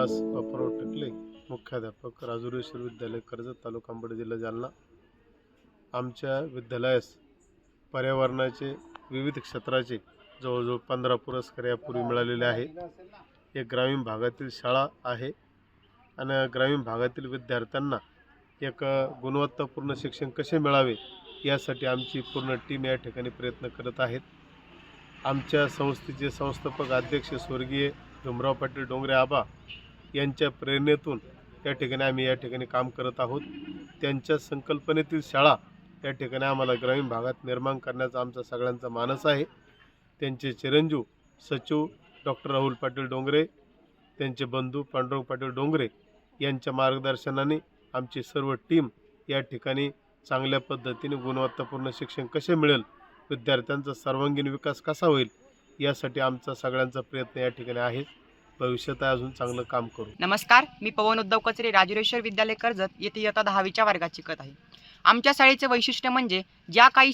विलास बापूराव टकले, मुख्याध्यापक राजुरेश्वर विद्यालय कर्जत, तालुका अंबड, जिल्हा जालना। आमच्या विद्यालयास पर्यावरणाचे विविध क्षेत्राचे जवळजवळ 15 पुरस्कार यापूर्वी मिळालेले आहे। एक ग्रामीण भागातील शाळा आहे आणि ग्रामीण भागातील विद्यार्थ्यांना एक गुणवत्तापूर्ण शिक्षण कसे मिळावे यासाठी आमची पूर्ण टीम या ठिकाणी प्रयत्न करत आहेत। आमच्या संस्थेचे संस्थापक अध्यक्ष स्वर्गीय भीमराव पाटील डोंगरे आबा यांच्या प्रेरणेतून या ठिकाणी आम्ही या ठिकाणी काम करत आहोत। त्यांच्या संकल्पनेतील शाळा या ठिकाणी आम्हाला ग्रामीण भागात निर्माण करण्याचा आमचा सगळ्यांचा मानस आहे। त्यांचे चिरंजीव सचिव डॉक्टर राहुल पाटील डोंगरे, त्यांचे बंधू पांडुरंग पाटील डोंगरे यांच्या मार्गदर्शनाने आमची सर्व टीम या ठिकाणी चांगल्या पद्धतीने गुणवत्तापूर्ण शिक्षण कसे मिळेल, विद्यार्थ्यांचा सर्वांगीण विकास कसा होईल यासाठी आमचा सगळ्यांचा प्रयत्न या ठिकाणी आहे। भविष्यात अजून चांगलं काम करू। नमस्कार, मी पवन उद्धव कचरे, राजुरेश्वर विद्यालय कर्जत येथे इयत्ता 10वीच्या वर्गात शिकत आहे। आमच्या शाळेचे वैशिष्ट्य म्हणजे ज्या काही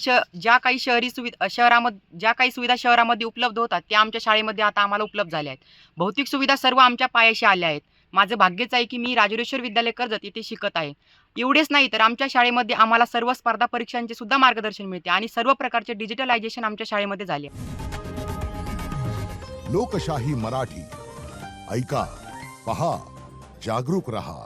सुविधा शहरामध्ये उपलब्ध होतात त्या आमच्या शाळेमध्ये आता आम्हाला उपलब्ध झाल्या आहेत। भौतिक सुविधा सर्व आमच्या पायाशी आल्या आहेत। माझं भाग्यच आहे की मी राजुरेश्वर विद्यालय कर्जत येथे शिकत आहे। एवढेच नाही तर आमच्या शाळेमध्ये आम्हाला सर्व स्पर्धा परीक्षांचे सुद्धा मार्गदर्शन मिळते आणि सर्व प्रकारचे डिजिटलायझेशन आमच्या शाळेमध्ये झाले। लोकशाही मराठी ऐका, पहा, जागरूक रहा।